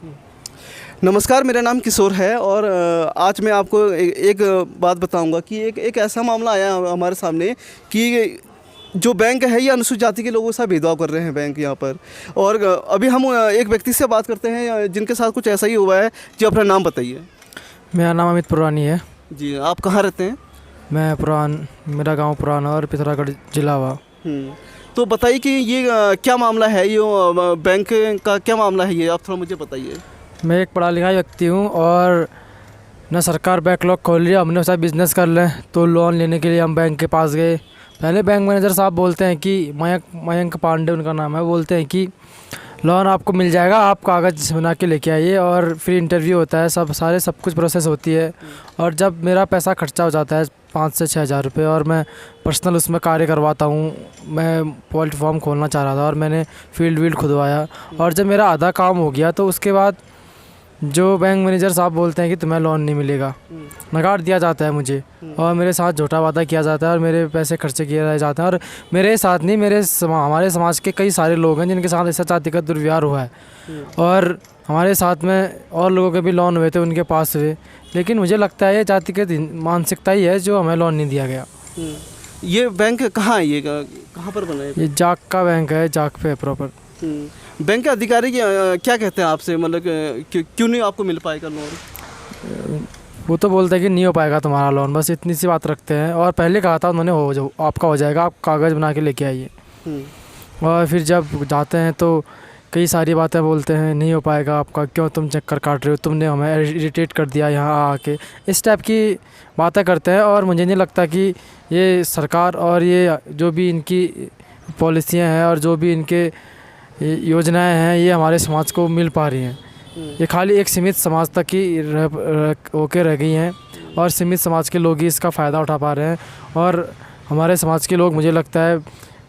नमस्कार, मेरा नाम किशोर है और आज मैं आपको एक बात बताऊंगा कि एक ऐसा मामला आया हमारे सामने कि जो बैंक है ये अनुसूचित जाति के लोगों के साथ भेदभाव कर रहे हैं बैंक यहाँ पर। और अभी हम एक व्यक्ति से बात करते हैं जिनके साथ कुछ ऐसा ही हुआ है। जी, अपना नाम बताइए। मेरा नाम अमित पुरानी है। जी, आप कहाँ रहते हैं? मैं मेरा गांव पुराना और पिथौरागढ़ जिला हुआ। तो बताइए कि ये क्या मामला है, ये बैंक का क्या मामला है, ये आप थोड़ा मुझे बताइए। मैं एक पढ़ा लिखा व्यक्ति हूँ और न सरकार बैकलॉग खोल रही है, हमने साथ बिज़नेस कर लें तो लोन लेने के लिए हम बैंक के पास गए। पहले बैंक मैनेजर साहब बोलते हैं कि मयंक पांडे उनका नाम है, बोलते हैं कि लोन आपको मिल जाएगा, आप कागज़ बना के लेके आइए। और फिर इंटरव्यू होता है, सब कुछ प्रोसेस होती है। और जब मेरा पैसा खर्चा हो जाता है 5 से 6 हज़ार रुपये और मैं पर्सनल उसमें कार्य करवाता हूँ, मैं पोल्ट्री फार्म खोलना चाह रहा था और मैंने फील्ड खुदवाया। और जब मेरा आधा काम हो गया तो उसके बाद जो बैंक मैनेजर साहब बोलते हैं कि तुम्हें लोन नहीं मिलेगा, नकार दिया जाता है मुझे और मेरे साथ झूठा वादा किया जाता है और मेरे पैसे खर्चे किए जाते हैं। और मेरे साथ नहीं, हमारे समाज के कई सारे लोग हैं जिनके साथ ऐसा जातिगत दुर्व्यवहार हुआ है। और हमारे साथ में और लोगों के भी लोन हुए थे, उनके पास हुए। लेकिन मुझे लगता है ये जातिगत मानसिकता ही है जो हमें लोन नहीं दिया गया। ये बैंक कहाँ है, ये कहाँ पर बना है? ये जाक का बैंक है, जाक पे प्रॉपर। बैंक के अधिकारी क्या कहते हैं आपसे, मतलब क्यों नहीं आपको मिल पाएगा लोन? वो तो बोलते हैं कि नहीं हो पाएगा तुम्हारा लोन, बस इतनी सी बात रखते हैं। और पहले कहा था उन्होंने आपका हो जाएगा, आप कागज़ बना के लेके आइए। और फिर जब जाते हैं तो कई सारी बातें बोलते हैं, नहीं हो पाएगा आपका, क्यों तुम चक्कर काट रहे हो, तुमने हमें इरिटेट कर दिया यहाँ आके, इस टाइप की बातें करते हैं। और मुझे नहीं लगता कि ये सरकार और ये जो भी इनकी पॉलिसियाँ हैं और जो भी इनके योजनाएं हैं ये हमारे समाज को मिल पा रही हैं। ये खाली एक सीमित समाज तक ही होके रह गई हैं और सीमित समाज के लोग ही इसका फ़ायदा उठा पा रहे हैं। और हमारे समाज के लोग, मुझे लगता है,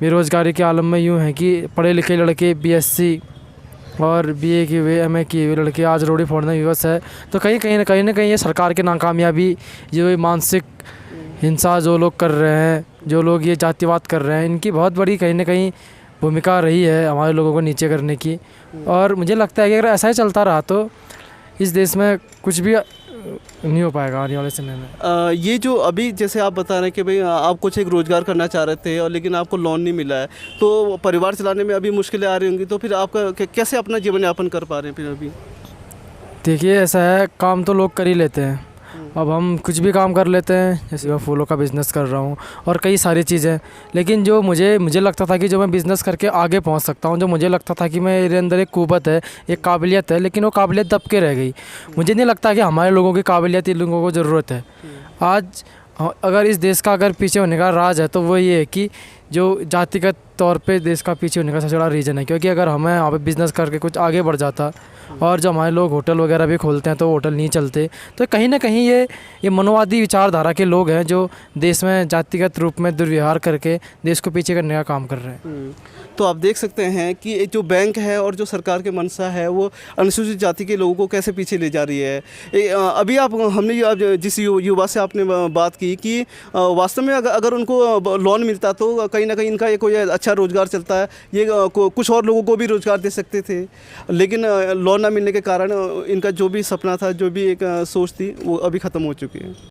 बेरोज़गारी के आलम में यूँ हैं कि पढ़े लिखे लड़के BSc और BA किए हुए, MA किए हुए लड़के आज रोड़ी फोड़ने में विवश है। तो कहीं ना कहीं ये सरकार की नाकामयाबी, जो मानसिक हिंसा जो लोग कर रहे हैं, जो लोग ये जातिवाद कर रहे हैं, इनकी बहुत बड़ी कहीं ना कहीं भूमिका रही है हमारे लोगों को नीचे करने की। और मुझे लगता है कि अगर ऐसा ही चलता रहा तो इस देश में कुछ भी नहीं हो पाएगा आने वाले समय में। ये जो अभी जैसे आप बता रहे हैं कि भाई आप कुछ एक रोज़गार करना चाह रहे थे और लेकिन आपको लोन नहीं मिला है, तो परिवार चलाने में अभी मुश्किलें आ रही होंगी, तो फिर आपका कैसे अपना जीवन यापन कर पा रहे हैं फिर अभी? देखिए, ऐसा है, काम तो लोग कर ही लेते हैं। अब हम कुछ भी काम कर लेते हैं, जैसे मैं फूलों का बिज़नेस कर रहा हूँ और कई सारी चीज़ें। लेकिन जो मुझे लगता था कि जो मैं बिज़नेस करके आगे पहुँच सकता हूँ, जो मुझे लगता था कि मेरे अंदर एक कुव्वत है, एक काबिलियत है, लेकिन वो काबिलियत दब के रह गई। मुझे नहीं लगता कि हमारे लोगों की काबिलियत इन लोगों को ज़रूरत है। आज अगर इस देश का अगर पीछे होने का राज है तो वो ये है कि जो जातिगत तौर पे देश का पीछे होने का सबसे बड़ा रीज़न है। क्योंकि अगर हमें यहाँ पे बिज़नेस करके कुछ आगे बढ़ जाता और जो हमारे लोग होटल वगैरह भी खोलते हैं तो होटल नहीं चलते, तो कहीं ना कहीं ये मनोवादी विचारधारा के लोग हैं जो देश में जातिगत रूप में दुर्व्यवहार करके देश को पीछे करने का काम कर रहे हैं। तो आप देख सकते हैं कि जो बैंक है और जो सरकार के मंशा है वो अनुसूचित जाति के लोगों को कैसे पीछे ले जा रही है। अभी हमने जिस युवा से आपने बात की कि वास्तव में अगर उनको लोन मिलता तो कहीं ना कहीं इनका ये कोई अच्छा रोज़गार चलता है, ये कुछ और लोगों को भी रोज़गार दे सकते थे। लेकिन लोन ना मिलने के कारण इनका जो भी सपना था, जो भी एक सोच थी, वो अभी ख़त्म हो चुकी है।